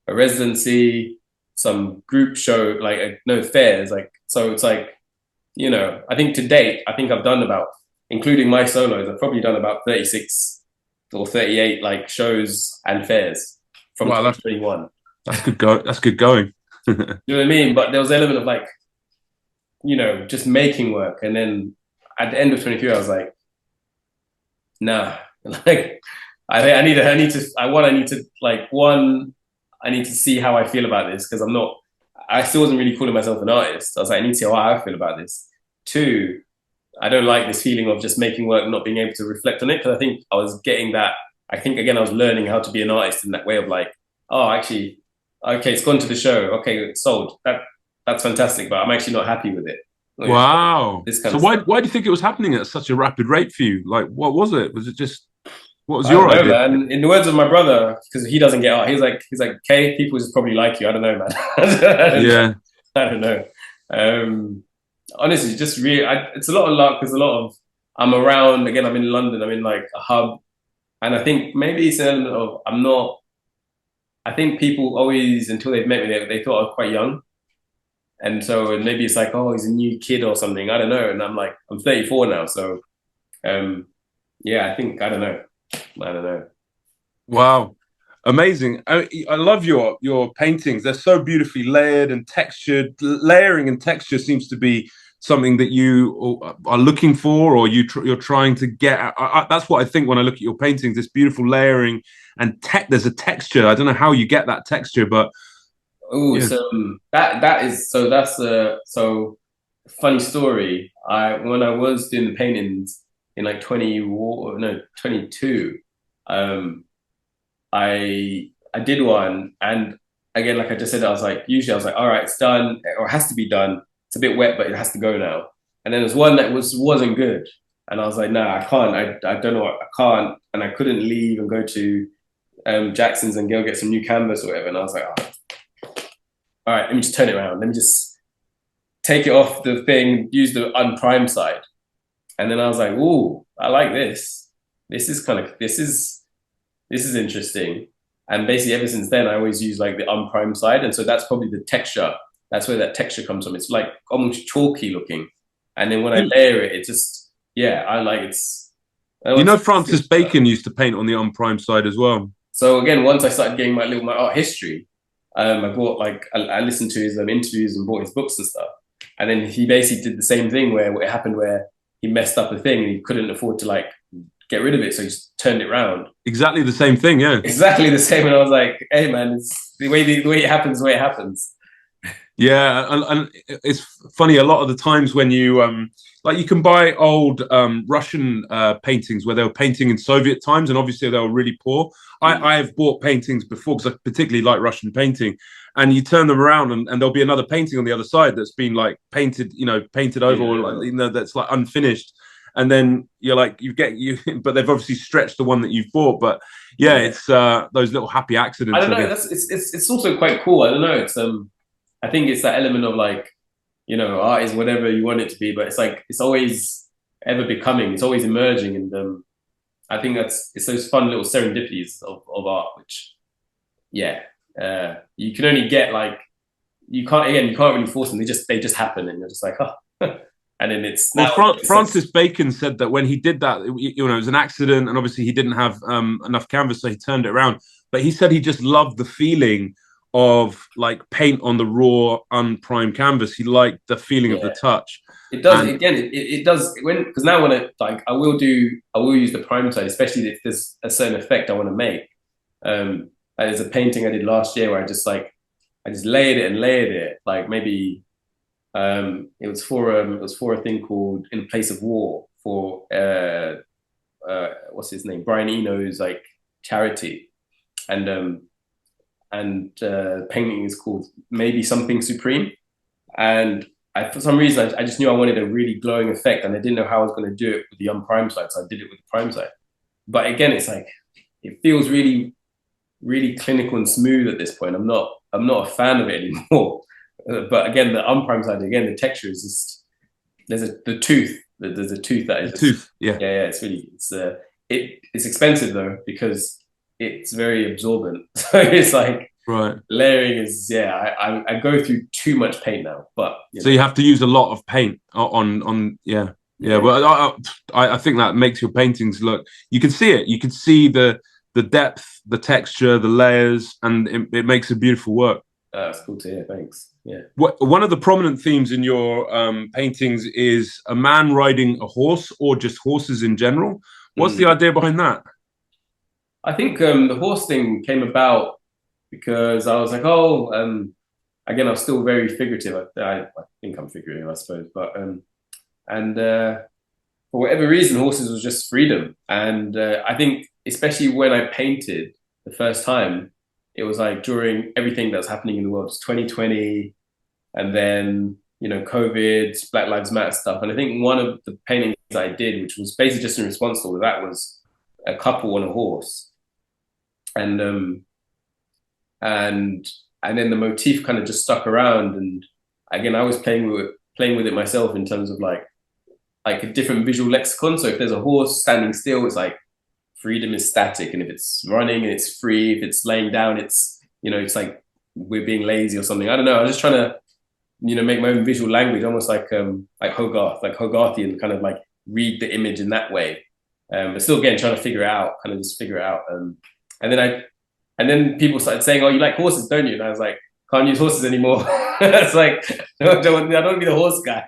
residency, some group show, like no fairs. Like, so it's like, I think to date, I think I've done about, including my solos, I've probably done about 36 or 38 like shows and fairs from 2021. That's good go. That's good going. You know what I mean? But there was an element of like, just making work. And then at the end of 23, I was like, nah, like I need to see how I feel about this because I still wasn't really calling myself an artist. I was like, I need to see how I feel about this. 2, I don't like this feeling of just making work, not being able to reflect on it. Because I think I was getting that. I think, again, I was learning how to be an artist in that way of like, oh, actually, okay, it's gone to the show. Okay, it's sold. That's fantastic, but I'm actually not happy with it. Like, wow. So why do you think it was happening at such a rapid rate for you? Like, what was it? Was it just, what was your idea? Man. In the words of my brother, because he doesn't get art, he's like, okay, people just probably like you. I don't know, man. Yeah. I don't know. Honestly, just really, it's a lot of luck. There's a lot of, I'm around, again, I'm in London, I'm in like a hub. And I think maybe it's an element of, I think people always, until they've met me, they thought I was quite young. And so maybe it's like, oh, he's a new kid or something. I don't know. And I'm like, I'm 34 now. So, I think, I don't know. Wow. Amazing. I love your paintings. They're so beautifully layered and textured. Layering and texture seems to be something that you are looking for, or you're trying to get. That's what I think when I look at your paintings. This beautiful layering and there's a texture. I don't know how you get that texture, but so that's a funny story. When I was doing the paintings in like 22, I did one, and again, like I just said, I was like, all right, it's done, or it has to be done. It's a bit wet, but it has to go now. And then there's one that wasn't good, and I was like, nah, I can't. I don't know, I can't, and I couldn't leave and go to Jackson's and go get some new canvas or whatever. And I was like, all right, let me just turn it around. Let me just take it off the thing, use the unprimed side. And then I was like, ooh, I like this. This is interesting. And basically ever since then, I always use like the unprimed side. And so that's probably the texture. That's where that texture comes from. It's like almost chalky looking. And then when I layer it, it just, I like it's. Francis Bacon used to paint on the unprimed side as well. So again, once I started getting my art history, I bought I listened to his interviews and bought his books and stuff. And then he basically did the same thing where it happened where he messed up a thing and he couldn't afford to get rid of it. So he just turned it around. Exactly the same thing. Yeah. Exactly the same. And I was like, hey man, it's the way it happens, the way it happens. Yeah. And it's funny. A lot of the times when you, you can buy old Russian paintings where they were painting in Soviet times, and obviously they were really poor. I have bought paintings before because I particularly like Russian painting, and you turn them around and there'll be another painting on the other side that's been painted over, or that's like unfinished, and then you're like but they've obviously stretched the one that you've bought. But it's those little happy accidents. I don't know. It's also quite cool. I don't know. It's I think it's that element of art is whatever you want it to be, but it's always ever becoming. It's always emerging, and I think it's those fun little serendipities of art, which you can only get you can't really force them. They just happen, and you're just like, oh. And then it's well, now Francis Bacon said that when he did that, it was an accident, and obviously he didn't have enough canvas, so he turned it around. But he said he just loved the feeling of like paint on the raw, unprimed canvas. He liked the feeling of the touch. It does again. It does because now when I will use the prime side, especially if there's a certain effect I want to make. There's a painting I did last year where I just layered it, like maybe it was for a thing called In Place of War for what's his name, Brian Eno's like charity, and painting is called Maybe Something Supreme, and for some reason I just knew I wanted a really glowing effect, and I didn't know how I was going to do it with the unprimed side, so I did it with the prime side. But again, it's like it feels really, really clinical and smooth at this point. I'm not a fan of it anymore. But again, the unprimed side, again, the texture is just there's a tooth that is tooth. Yeah. It's really it's expensive though because it's very absorbent. So it's like right. Layering is I go through too much paint now, but so you have to use a lot of paint on yeah. Well, I think that makes your paintings look. You can see it. You can see the depth, the texture, the layers, and it makes a beautiful work. That's cool to hear. Thanks. Yeah. One of the prominent themes in your paintings is a man riding a horse, or just horses in general. What's the idea behind that? I think the horse thing came about because I was like, again, I'm still very figurative. I think I'm figurative, I suppose, but for whatever reason, horses was just freedom, and I think especially when I painted the first time. It was like during everything that's happening in the world. It's 2020, and then COVID, Black Lives Matter stuff. And I think one of the paintings I did, which was basically just in response to all of that, was a couple on a horse, and then the motif kind of just stuck around. And again, I was playing with it myself in terms of like a different visual lexicon. So if there's a horse standing still, it's like freedom is static, and if it's running, it's free. If it's laying down, it's it's like we're being lazy or something. I don't know. I was just trying to make my own visual language, almost like Hogarth, like Hogarthian, kind of like read the image in that way. But still, again, trying to figure it out. And then people started saying, "Oh, you like horses, don't you?" And I was like, "Can't use horses anymore." It's like I don't want to be the horse guy.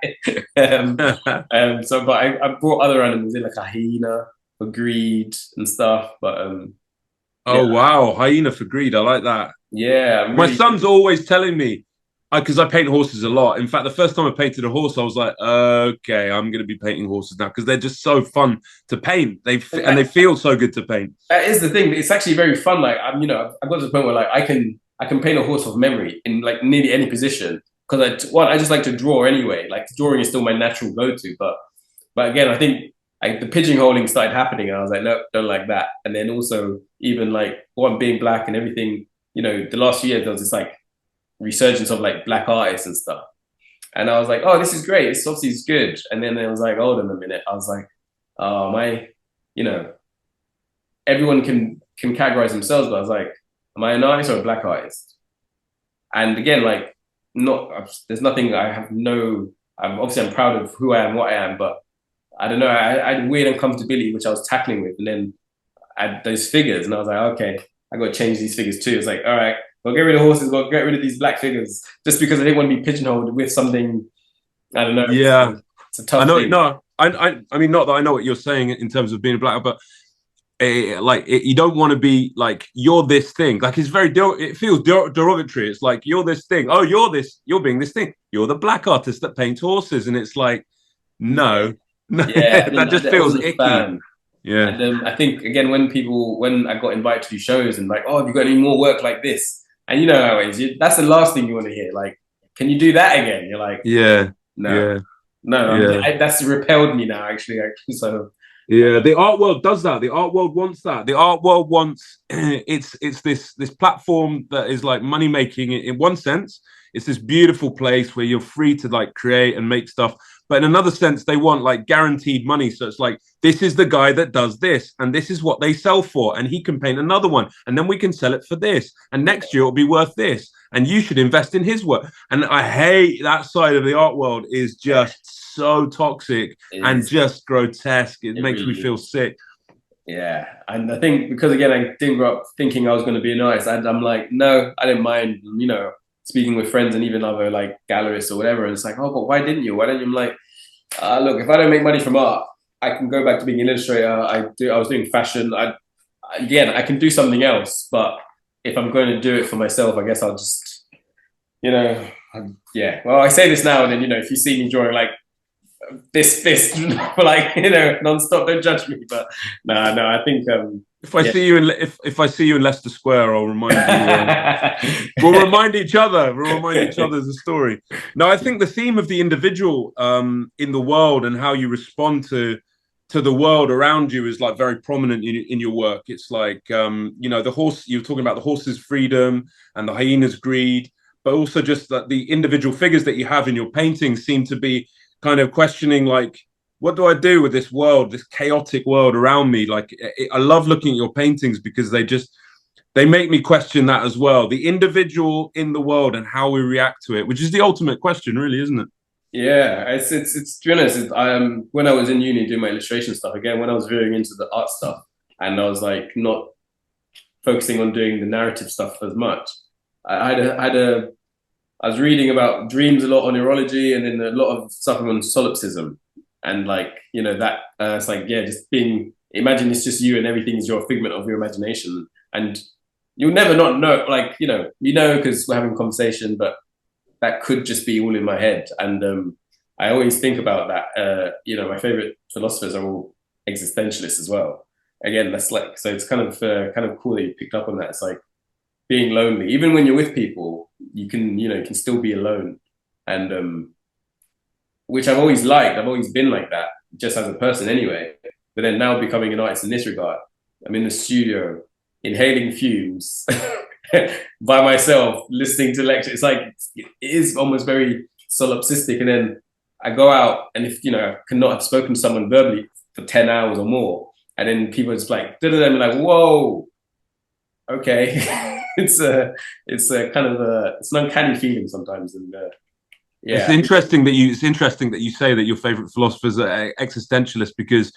But I brought other animals in, like a hyena. For greed and stuff, but wow, hyena for greed. I like that. Yeah, my son's always telling me because I paint horses a lot. In fact, the first time I painted a horse, I was like, okay, I'm going to be painting horses now because they're just so fun to paint. They feel so good to paint. That is the thing. It's actually very fun. Like I've got to the point where like I can paint a horse off memory in like nearly any position because I just like to draw anyway. Like drawing is still my natural go-to, but again, I think. The pigeonholing started happening, and I was like, no, don't like that. And then also, even like one being black and everything, the last few years there was this like resurgence of like black artists and stuff. And I was like, oh, this is great. This obviously is good. And then I was like, hold on a minute. I was like, everyone can categorize themselves, but I was like, am I an artist or a black artist? And again, like, there's nothing. I'm proud of who I am, what I am, but. I don't know. I had weird uncomfortability, which I was tackling with, and then I had those figures, and I was like, okay, I got to change these figures too. It's like, all right, go get rid of horses, go get rid of these black figures, just because I didn't want to be pigeonholed with something. I don't know. Yeah, it's a tough thing. No, I mean, not that I know what you're saying in terms of being a black, but you don't want to be like you're this thing. Like it's it feels derogatory. It's like you're this thing. Oh, you're being this thing. You're the black artist that paints horses, and it's like no. Yeah, that just feels icky. Yeah, and I think again when I got invited to do shows and like, oh, have you got any more work like this? And you know how it is. That's the last thing you want to hear. Like, can you do that again? You're like, that's repelled me now. Actually, so yeah, the art world does that. The art world wants that. The art world wants it's this platform that is like money making in one sense. It's this beautiful place where you're free to like create and make stuff. but in another sense, they want like guaranteed money. So it's like, this is the guy that does this, and this is what they sell for, and he can paint another one, and then we can sell it for this, and next year it'll be worth this, and you should invest in his work. And I hate that side of the art world. Is just so toxic and just grotesque. It makes me feel sick. Yeah, and I think because again, I didn't grow up thinking I was going to be an artist. I'm like, no, I didn't mind, you know, speaking with friends and even other like gallerists or whatever. And it's like, oh, but why didn't you? Why don't you? I'm like, look, if I don't make money from art, I can go back to being an illustrator. I was doing fashion. Again, I can do something else. But if I'm going to do it for myself, I guess I'll just, you know, yeah. Well, I say this now and then, you know, if you see me drawing like this for like, you know, non-stop, don't judge me. But no, I think if I see you in if I see you in Leicester Square, I'll remind you. We'll remind each other. We'll remind each other the story. No, I think the theme of the individual in the world and how you respond to the world around you is like very prominent in your work. It's like you know, the horse. You're talking about the horse's freedom and the hyena's greed, but also just that the individual figures that you have in your paintings seem to be kind of questioning, like, what do I do with this world, this chaotic world around me? Like, I love looking at your paintings because they make me question that as well. The individual in the world and how we react to it, which is the ultimate question, really, isn't it? Yeah, it's to be honest, when I was in uni doing my illustration stuff, again, when I was veering into the art stuff and I was like not focusing on doing the narrative stuff as much, I was reading about dreams a lot on neurology and then a lot of stuff on solipsism. And like, you know, that it's like, yeah, just imagine it's just you and everything is your figment of your imagination. And you'll never not know, like, you know, because we're having a conversation, but that could just be all in my head. And I always think about that. You know, my favorite philosophers are all existentialists as well. Again, that's like, so it's kind of cool that you picked up on that. It's like being lonely, even when you're with people, you can still be alone. And which I've always liked. I've always been like that, just as a person anyway. But then now becoming an artist in this regard, I'm in the studio, inhaling fumes by myself, listening to lectures. It's like, it is almost very solipsistic. And then I go out and if, you know, I cannot have spoken to someone verbally for 10 hours or more. And then people are just like, I'm like, whoa, okay. It's a kind of it's an uncanny feeling sometimes. And yeah, it's interesting that you say that your favorite philosophers are existentialists, because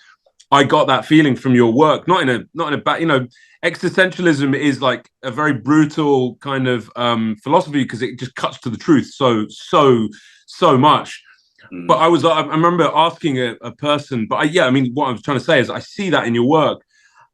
I got that feeling from your work. Not in a bad, you know, existentialism is like a very brutal kind of philosophy because it just cuts to the truth so much. But I remember asking a person, but I mean, what I was trying to say is I see that in your work.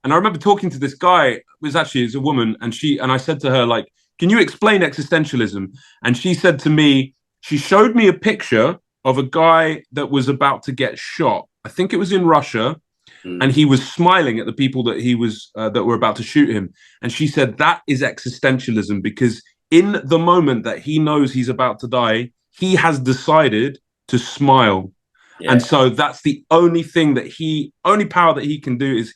And I remember talking to this guy, it was a woman, and I said to her, like, can you explain existentialism? And she said to me, she showed me a picture of a guy that was about to get shot. I think it was in Russia, and he was smiling at the people that were about to shoot him. And she said that is existentialism, because in the moment that he knows he's about to die, he has decided to smile. Yeah. And so that's the only thing only power that he can do is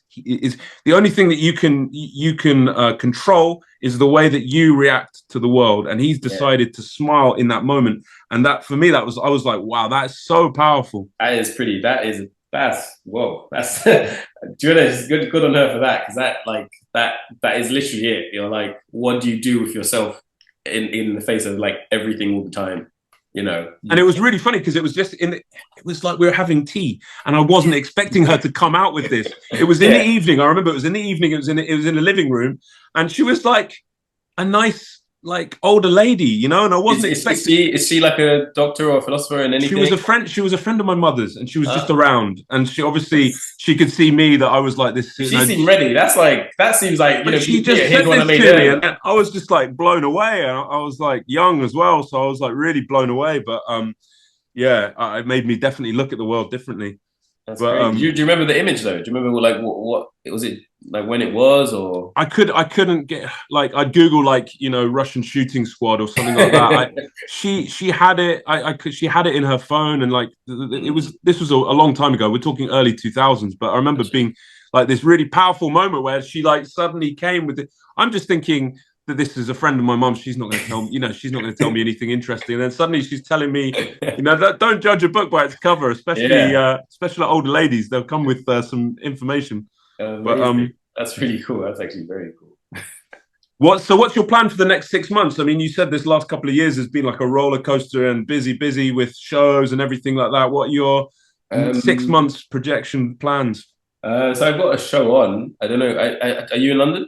the only thing that you can control is the way that you react to the world. And he's decided to smile in that moment. And that, for me, I was like, wow, that's so powerful. That's whoa. That's Julia's good on her for that. Cause that is literally it. You're like, what do you do with yourself in the face of like everything all the time? You know, and it was really funny because it was like we were having tea, and I wasn't expecting her to come out with this. It was in the evening. I remember it was in the evening. It was in the living room, and she was like a nice, like, older lady, you know. And I wasn't expecting. Is she like a doctor or a philosopher and anything? She was a friend of my mother's, and she was just around. And she obviously she could see me that I was like this. She seemed ready. That seems like, you know. She just said this to me, and I was just like blown away. And I was like young as well, so I was like really blown away. But it made me definitely look at the world differently. That's great. Do you remember the image though? Do you remember like what was it like when it was? Or I couldn't get, like, I'd Google, like, you know, Russian shooting squad or something like that. She had it. She had it in her phone, and like this was a long time ago. We're talking early 2000s, but I remember being like this really powerful moment where she like suddenly came with it. I'm just thinking, that this is a friend of my mum. She's not going to tell me, she's not going to tell me anything interesting. And then suddenly she's telling me, don't judge a book by its cover, especially older ladies. They'll come with some information. But that's really cool. That's actually very cool. What's your plan for the next 6 months? I mean, you said this last couple of years has been like a roller coaster and busy with shows and everything like that. What are your 6 months projection plans? So I've got a show on. I don't know. Are you in London?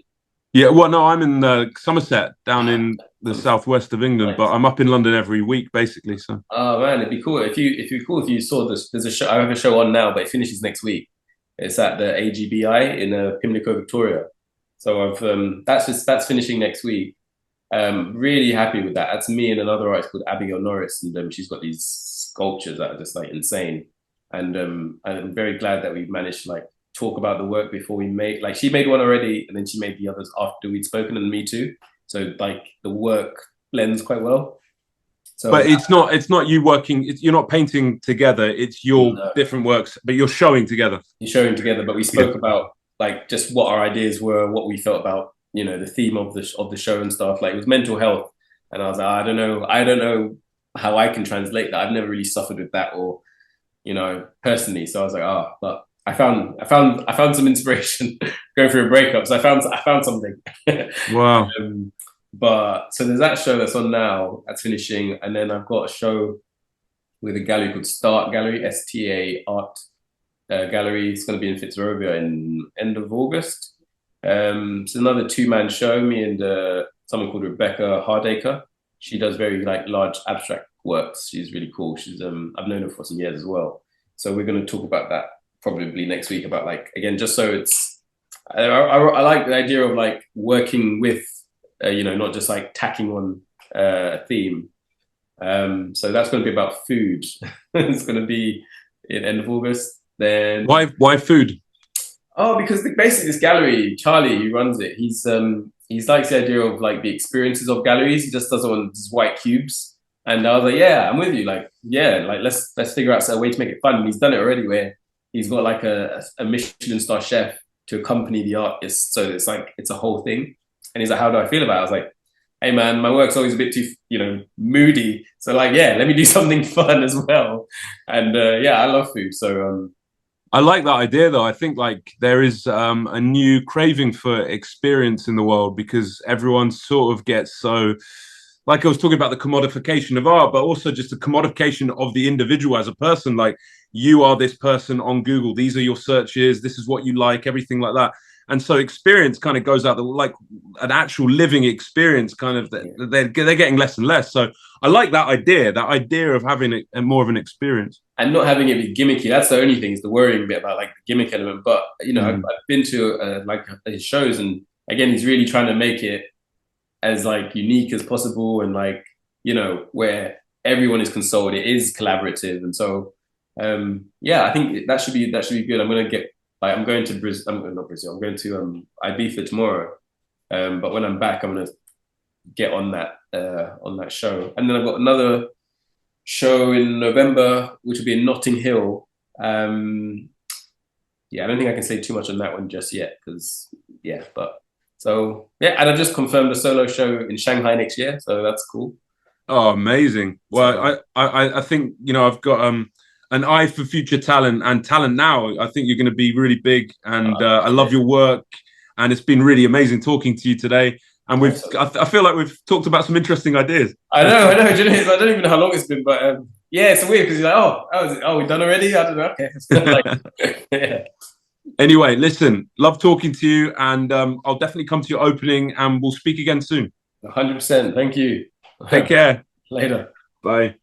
Yeah, well, no, I'm in Somerset, down in the southwest of England, but I'm up in London every week, basically. So. Oh man, it'd be cool if you saw this. There's a show. I have a show on now, but it finishes next week. It's at the AGBI in Pimlico, Victoria. So that's finishing next week. Really happy with that. That's me and another artist called Abigail Norris, and she's got these sculptures that are just like insane. And I'm very glad that we managed to like talk about the work before we made. Like she made one already, and then she made the others after we'd spoken, and me too. So like the work blends quite well. So, but it's not you working. You're not painting together. It's your different works, but you're showing together. You're showing together, but we spoke about like just what our ideas were, what we felt about the theme of the show and stuff. Like it was mental health, and I was like, I don't know how I can translate that. I've never really suffered with that, or personally. So I was like, but I found some inspiration going through a breakup. So I found something. Wow. But so there's that show that's on now, that's finishing, and then I've got a show with a gallery called Start Gallery, STA Art Gallery. It's going to be in Fitzrovia in end of August. It's another 2-man show. Me and someone called Rebecca Hardacre. She does very like large abstract works. She's really cool. She's I've known her for some years as well. So we're going to talk about that probably next week. About like again, just so it's I like the idea of like working with. Not just like tacking on a theme. So that's going to be about food. It's going to be in end of August. Then why food? Oh, because basically this gallery, Charlie, who runs it, he's likes the idea of like the experiences of galleries. He just doesn't want these white cubes. And I was like, yeah, I'm with you. Like, yeah, like let's figure out a way to make it fun. And he's done it already, where he's got like a Michelin star chef to accompany the artist. So it's like it's a whole thing. And he's like, how do I feel about it? I was like, hey man, my work's always a bit too, moody. So like, yeah, let me do something fun as well. And I love food. So I like that idea though. I think like there is a new craving for experience in the world, because everyone sort of gets so, like I was talking about the commodification of art, but also just the commodification of the individual as a person. Like you are this person on Google. These are your searches. This is what you like, everything like that. And so experience kind of goes out, like an actual living experience kind of, they're getting less and less. So I like that idea of having more of an experience. And not having it be gimmicky. That's the only thing, is the worrying bit about like the gimmick element. But, I've been to like his shows, and again, he's really trying to make it as like unique as possible, and like, where everyone is consoled, it is collaborative. And so, I think that should be good. I'm going to I'm going to Brazil. Not Brazil. I'm going to Ibiza tomorrow. But when I'm back, I'm going to get on that show. And then I've got another show in November, which will be in Notting Hill. I don't think I can say too much on that one just yet, because and I've just confirmed a solo show in Shanghai next year, so that's cool. Oh, amazing! Well, I think I've got an eye for future talent, and talent now. I think you're going to be really big, and I love your work, and it's been really amazing talking to you today. And I feel like we've talked about some interesting ideas. I know. I don't even know how long it's been, but it's weird, because you're like, we're done already. I don't know. Okay. Yeah. Anyway, listen, love talking to you, and I'll definitely come to your opening, and we'll speak again soon. 100%. Thank you. Take care. Later. Bye.